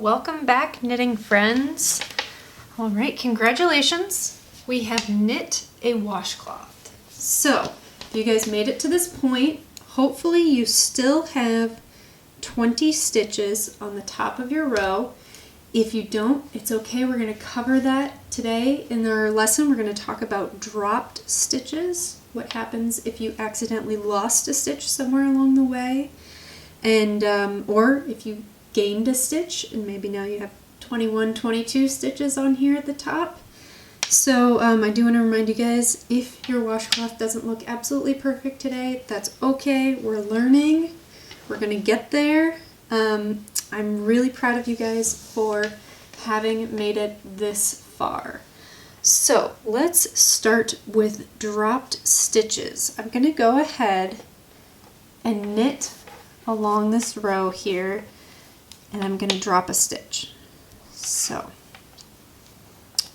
Welcome back, knitting friends. All right, congratulations. We have knit a washcloth. So, you guys made it to this point. Hopefully you still have 20 stitches on the top of your row. If you don't, it's okay. We're going to cover that today. In our lesson, we're going to talk about dropped stitches. What happens if you accidentally lost a stitch somewhere along the way, and or if you gained a stitch and maybe now you have 21, 22 stitches on here at the top. So I do want to remind you guys, if your washcloth doesn't look absolutely perfect today, that's okay. We're learning. We're going to get there. I'm really proud of you guys for having made it this far. So let's start with dropped stitches. I'm going to go ahead and knit along this row here, and I'm going to drop a stitch. So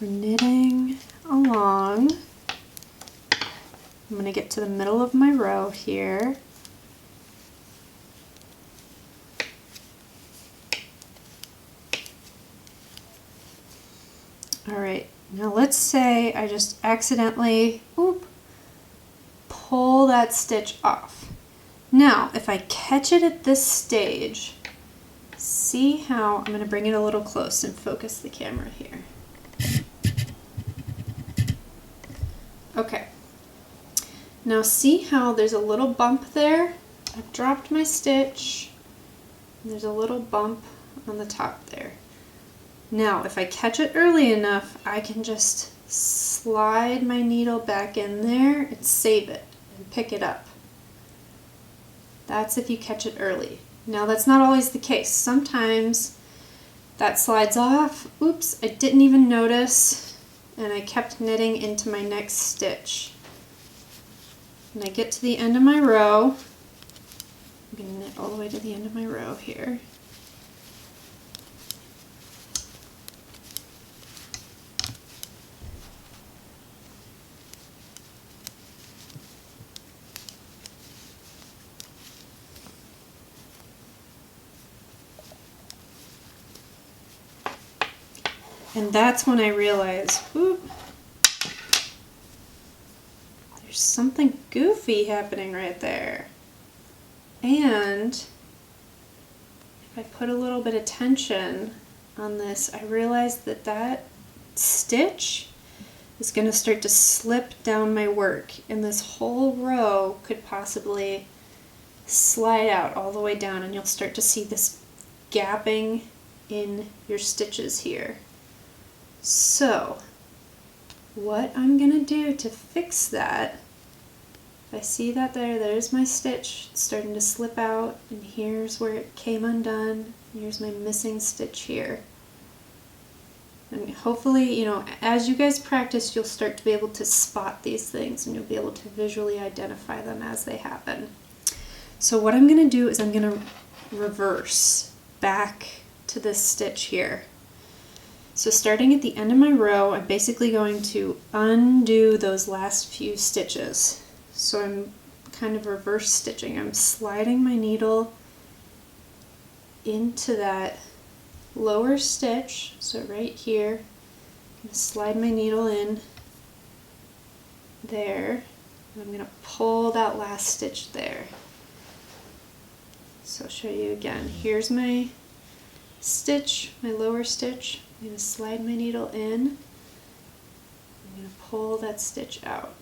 we're knitting along. I'm going to get to the middle of my row here. Alright, now let's say I just accidentally pull that stitch off. Now, if I catch it at this stage, see how, I'm going to bring it a little close and focus the camera here. Okay. Now see how there's a little bump there? I've dropped my stitch. And there's a little bump on the top there. Now, if I catch it early enough, I can just slide my needle back in there and save it and pick it up. That's if you catch it early. Now, that's not always the case. Sometimes that slides off. Oops, I didn't even notice, and I kept knitting into my next stitch. When I get to the end of my row, I'm going to knit all the way to the end of my row here. And that's when I realize, there's something goofy happening right there. And if I put a little bit of tension on this, I realize that that stitch is going to start to slip down my work, and this whole row could possibly slide out all the way down, and you'll start to see this gapping in your stitches here. So, what I'm going to do to fix that, if I see that there's my stitch, it's starting to slip out, and here's where it came undone, here's my missing stitch here. And hopefully, you know, as you guys practice, you'll start to be able to spot these things, and you'll be able to visually identify them as they happen. So what I'm going to do is I'm going to reverse back to this stitch here. So starting at the end of my row, I'm basically going to undo those last few stitches. So I'm kind of reverse stitching. I'm sliding my needle into that lower stitch. So right here, I'm going to slide my needle in there. And I'm going to pull that last stitch there. So I'll show you again. Here's my stitch, my lower stitch. I'm going to slide my needle in. I'm going to pull that stitch out.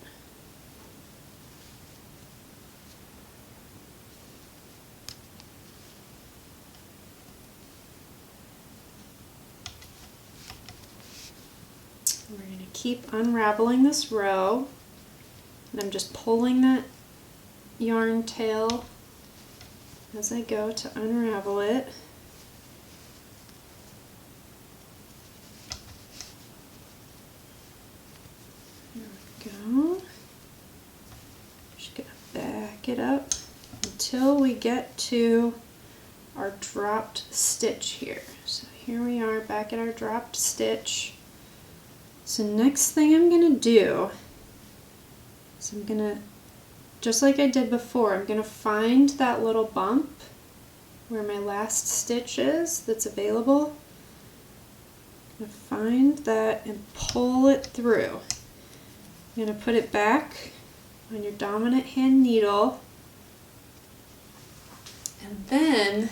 We're going to keep unraveling this row, and I'm just pulling that yarn tail as I go to unravel it. Go. Just gonna back it up until we get to our dropped stitch here. So here we are back at our dropped stitch. So next thing I'm gonna do is I'm gonna, just like I did before, I'm gonna find that little bump where my last stitch is that's available, I'm going to find that and pull it through. You're going to put it back on your dominant hand needle, and then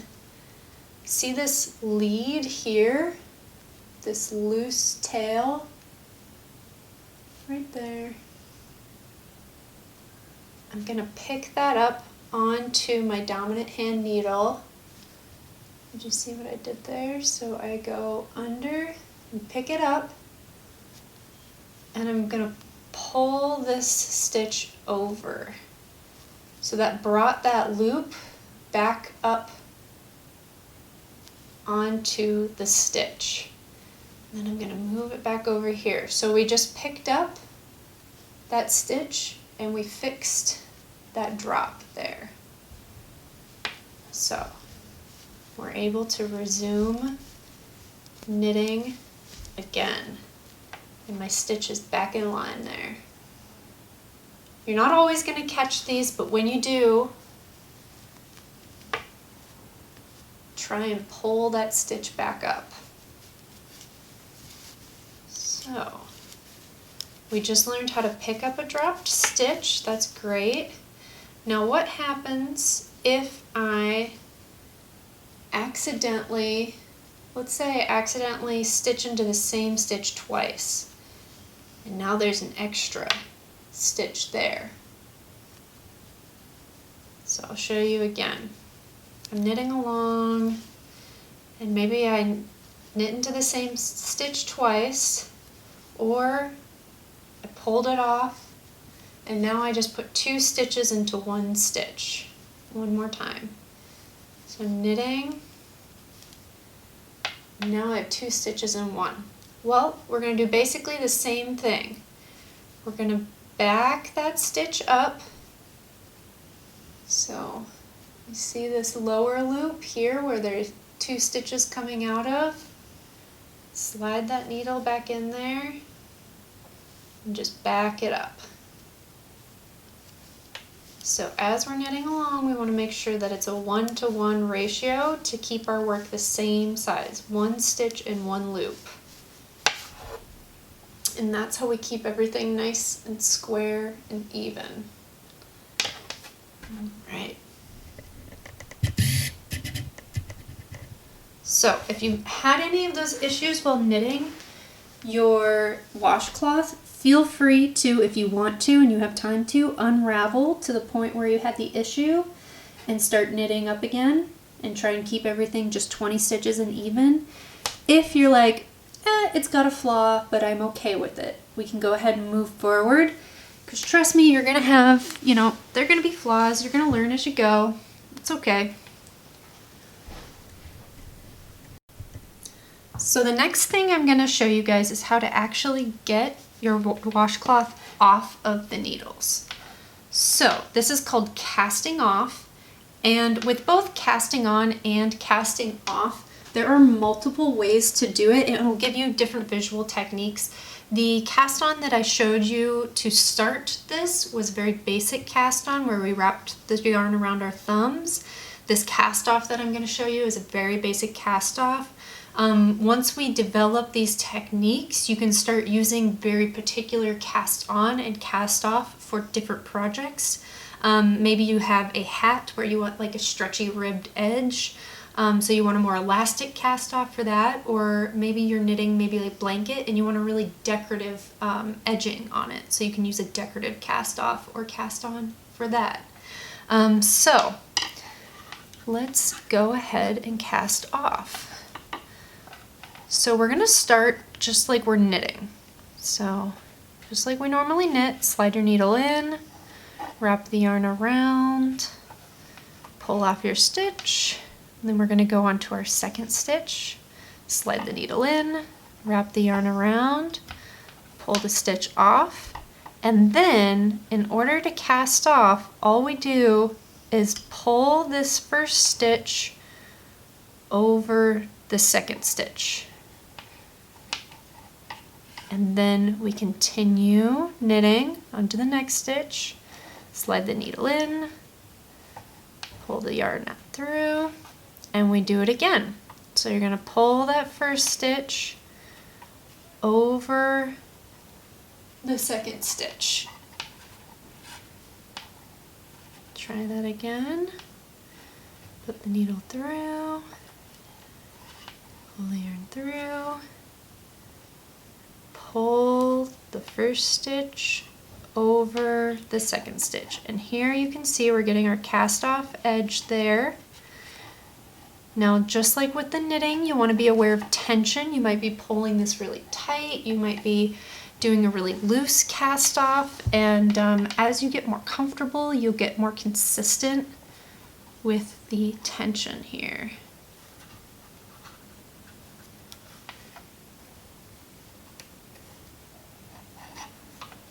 see this lead here, this loose tail right there. I'm going to pick that up onto my dominant hand needle. Did you see what I did there? So I go under and pick it up, and I'm going to pull this stitch over. So that brought that loop back up onto the stitch. And then I'm going to move it back over here. So we just picked up that stitch and we fixed that drop there. So we're able to resume knitting again. And my stitch is back in line there. You're not always going to catch these, but when you do, try and pull that stitch back up. So we just learned how to pick up a dropped stitch. That's great. Now what happens if I accidentally, let's say I accidentally stitch into the same stitch twice, and now there's an extra stitch there. So I'll show you again. I'm knitting along, and maybe I knit into the same stitch twice, or I pulled it off, and now I just put 2 stitches into 1 stitch. One more time. So I'm knitting, and now I have 2 stitches in 1. Well, we're going to do basically the same thing. We're going to back that stitch up. So you see this lower loop here where there's 2 stitches coming out of? Slide that needle back in there and just back it up. So as we're knitting along, we want to make sure that it's a 1-to-1 ratio to keep our work the same size. 1 stitch in 1 loop. And that's how we keep everything nice and square and even. All right. So if you had any of those issues while knitting your washcloth, feel free to, if you want to and you have time to, unravel to the point where you had the issue and start knitting up again and try and keep everything just 20 stitches and even. If you're like, it's got a flaw, but I'm okay with it, we can go ahead and move forward. Because trust me, you're going to have, there are going to be flaws. You're going to learn as you go. It's okay. So the next thing I'm going to show you guys is how to actually get your washcloth off of the needles. So this is called casting off. And with both casting on and casting off, there are multiple ways to do it, and it will give you different visual techniques. The cast on that I showed you to start this was very basic cast on where we wrapped the yarn around our thumbs. This cast off that I'm going to show you is a very basic cast off. Once we develop these techniques, you can start using very particular cast on and cast off for different projects. Maybe you have a hat where you want like a stretchy ribbed edge. So you want a more elastic cast off for that, or maybe you're knitting maybe a blanket and you want a really decorative edging on it. So you can use a decorative cast off or cast on for that. So let's go ahead and cast off. So we're going to start just like we're knitting. So just like we normally knit, slide your needle in, wrap the yarn around, pull off your stitch. And then we're going to go on to our second stitch, slide the needle in, wrap the yarn around, pull the stitch off, and then in order to cast off, all we do is pull this first stitch over the second stitch. And then we continue knitting onto the next stitch, slide the needle in, pull the yarn out through, and we do it again. So you're going to pull that first stitch over the second stitch. Try that again. Put the needle through, pull the yarn through, pull the first stitch over the second stitch. And here you can see we're getting our cast off edge there. Now, just like with the knitting, you want to be aware of tension. You might be pulling this really tight. You might be doing a really loose cast off. And as you get more comfortable, you'll get more consistent with the tension here.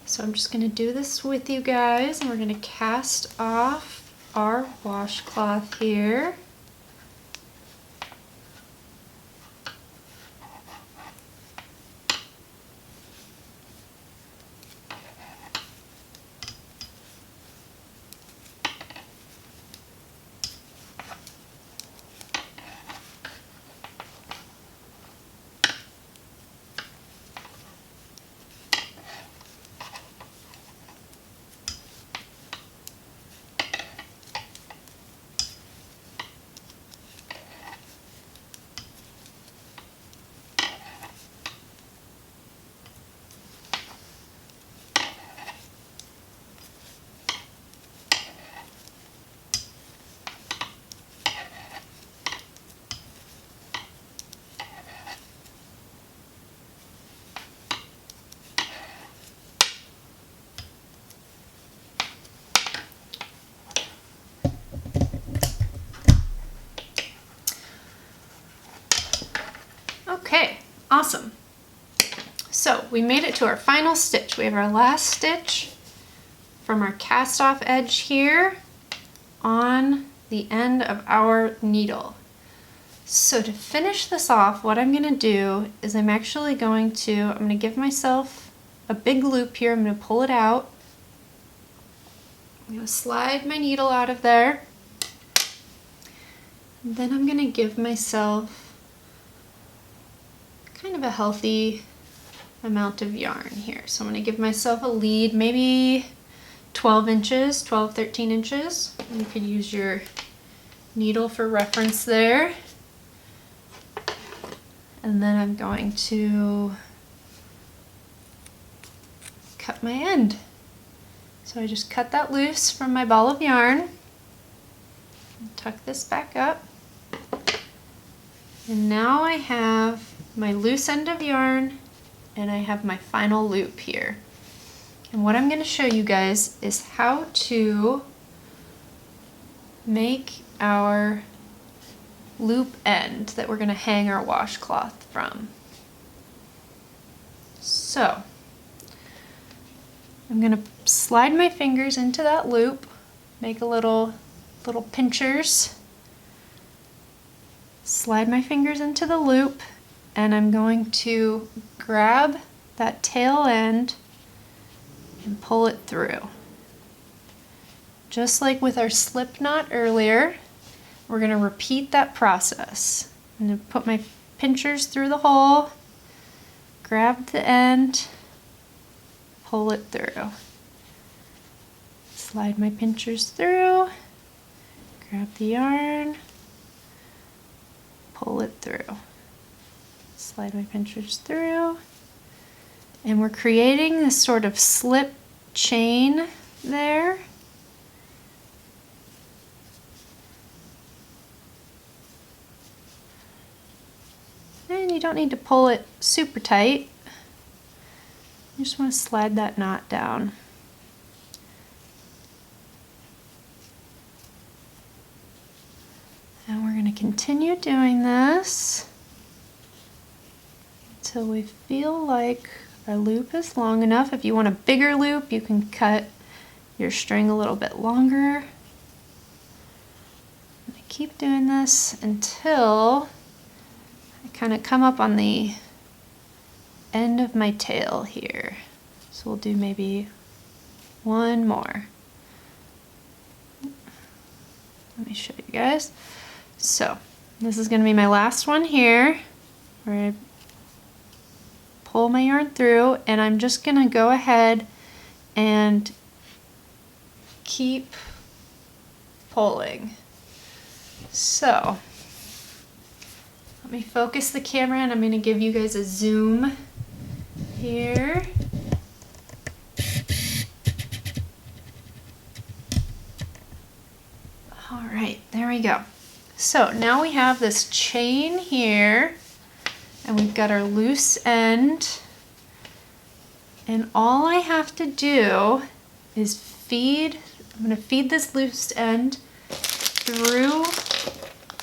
So I'm just going to do this with you guys, and we're going to cast off our washcloth here. Okay, awesome. So we made it to our final stitch. We have our last stitch from our cast off edge here on the end of our needle. So to finish this off, what I'm going to do is I'm going to give myself a big loop here. I'm going to pull it out. I'm going to slide my needle out of there. And then I'm going to give myself kind of a healthy amount of yarn here. So I'm going to give myself a lead, maybe 12 inches, 12, 13 inches. You could use your needle for reference there. And then I'm going to cut my end. So I just cut that loose from my ball of yarn. Tuck this back up. And now I have my loose end of yarn and I have my final loop here. And what I'm going to show you guys is how to make our loop end that we're going to hang our washcloth from. So I'm going to slide my fingers into that loop, make a little pinchers, slide my fingers into the loop, and I'm going to grab that tail end and pull it through. Just like with our slip knot earlier, we're going to repeat that process. I'm going to put my pinchers through the hole, grab the end, pull it through. Slide my pinchers through, grab the yarn, pull it through. Slide my pinchers through, and we're creating this sort of slip chain there. And you don't need to pull it super tight. You just want to slide that knot down. And we're going to continue doing this until we feel like our loop is long enough. If you want a bigger loop, you can cut your string a little bit longer. I keep doing this until I kind of come up on the end of my tail here. So we'll do maybe one more. Let me show you guys. So this is going to be my last one here, where I pull my yarn through, and I'm just gonna go ahead and keep pulling. So let me focus the camera, and I'm gonna give you guys a zoom here. All right, there we go. So now we have this chain here, and we've got our loose end, and all I have to do is I'm gonna feed this loose end through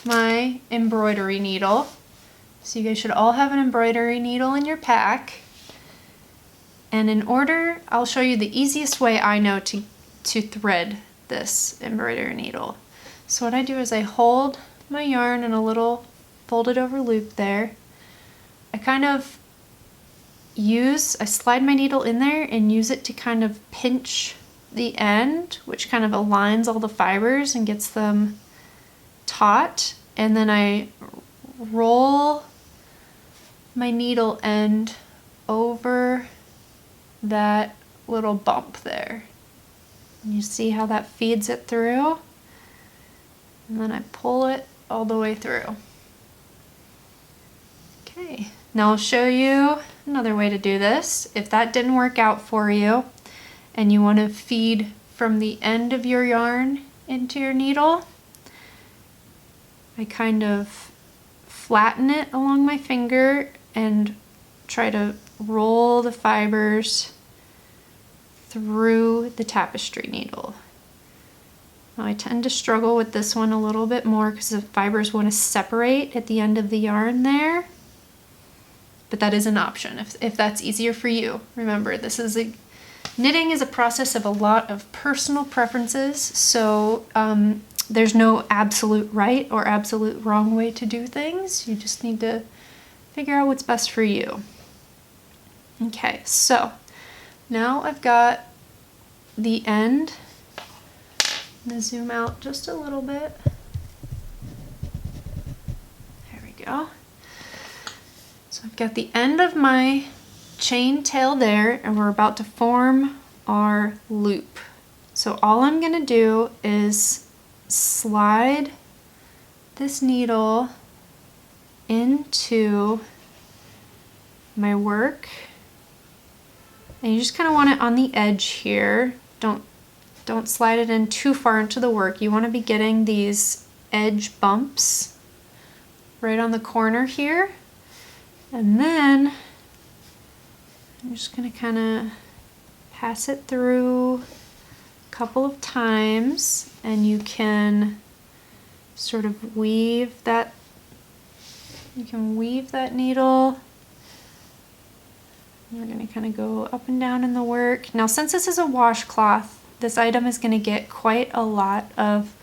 my embroidery needle. So you guys should all have an embroidery needle in your pack. And in order, I'll show you the easiest way I know to thread this embroidery needle. So what I do is I hold my yarn in a little folded over loop there. I slide my needle in there and use it to kind of pinch the end, which kind of aligns all the fibers and gets them taut. And then I roll my needle end over that little bump there. And you see how that feeds it through? And then I pull it all the way through. Okay, now I'll show you another way to do this. If that didn't work out for you and you want to feed from the end of your yarn into your needle, I kind of flatten it along my finger and try to roll the fibers through the tapestry needle. Now I tend to struggle with this one a little bit more because the fibers want to separate at the end of the yarn there, but that is an option if that's easier for you. Remember, knitting is a process of a lot of personal preferences, so there's no absolute right or absolute wrong way to do things. You just need to figure out what's best for you. Okay, so now I've got the end. I'm going to zoom out just a little bit. There we go. So I've got the end of my chain tail there, and we're about to form our loop. So all I'm going to do is slide this needle into my work, and you just kind of want it on the edge here. Don't slide it in too far into the work. You want to be getting these edge bumps right on the corner here, and then I'm just going to kind of pass it through a couple of times, and you can sort of weave that. You can weave that needle. We're going to kind of go up and down in the work. Now, since this is a washcloth, this item is going to get quite a lot of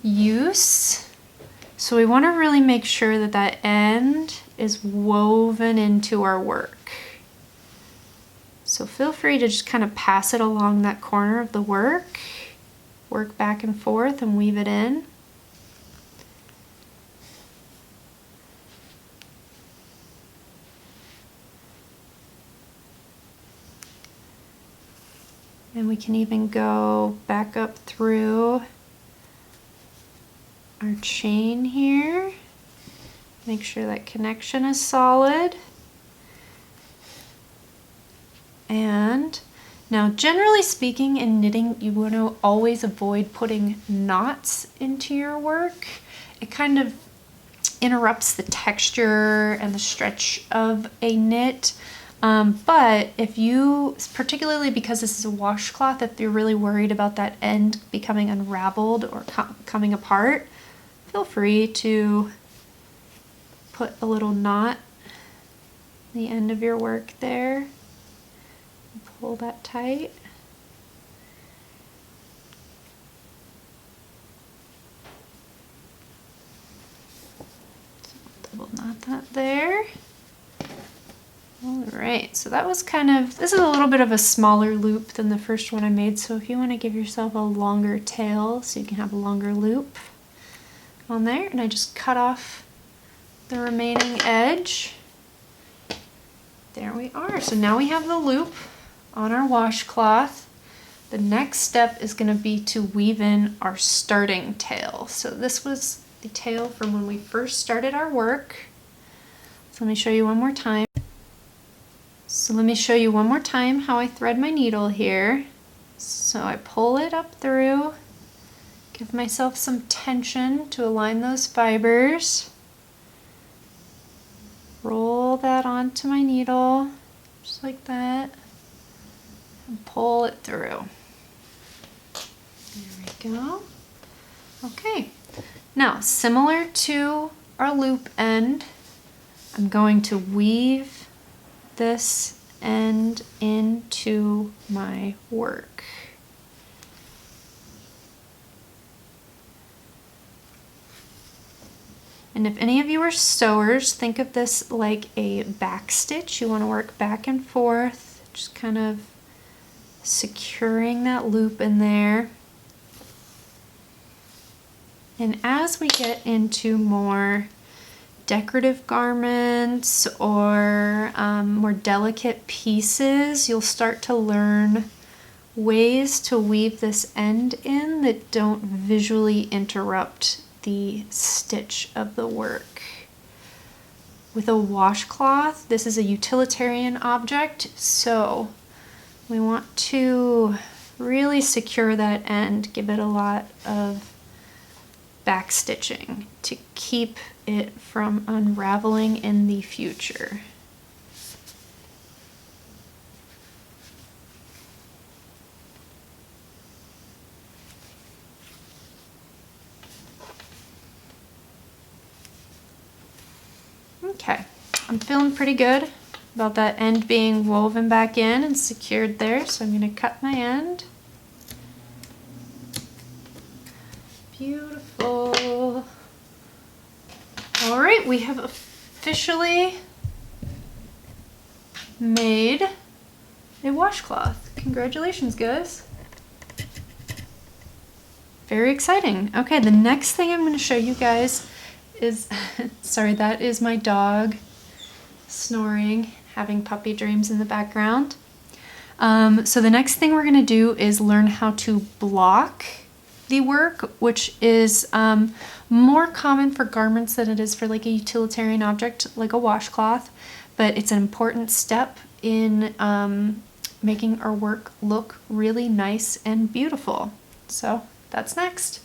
use. So we want to really make sure that that end is woven into our work. So feel free to just kind of pass it along that corner of the work back and forth and weave it in. And we can even go back up through our chain here. Make sure that connection is solid. And now, generally speaking, in knitting, you want to always avoid putting knots into your work. It kind of interrupts the texture and the stretch of a knit. But if you, particularly because this is a washcloth, if you're really worried about that end becoming unraveled or coming apart, feel free to put a little knot at the end of your work there. Pull that tight. So double knot that there. All right, so that was this is a little bit of a smaller loop than the first one I made, so if you want to give yourself a longer tail so you can have a longer loop on there, and I just cut off the remaining edge. There we are. So now we have the loop on our washcloth. The next step is going to be to weave in our starting tail. So this was the tail from when we first started our work. So let me show you one more time. How I thread my needle here. So I pull it up through, give myself some tension to align those fibers. Roll that onto my needle, just like that, and pull it through. There we go. Okay, now similar to our loop end, I'm going to weave this end into my work. And if any of you are sewers, think of this like a back stitch. You want to work back and forth, just kind of securing that loop in there. And as we get into more decorative garments or more delicate pieces, you'll start to learn ways to weave this end in that don't visually interrupt the stitch of the work. With a washcloth, this is a utilitarian object, so we want to really secure that end, give it a lot of back stitching to keep it from unraveling in the future. Okay, I'm feeling pretty good about that end being woven back in and secured there, so I'm going to cut my end. Beautiful. All right, we have officially made a washcloth. Congratulations, guys. Very exciting. Okay, the next thing I'm going to show you guys is, sorry, that is my dog snoring, having puppy dreams in the background. So the next thing we're going to do is learn how to block the work, which is more common for garments than it is for like a utilitarian object like a washcloth, but it's an important step in making our work look really nice and beautiful. So that's next.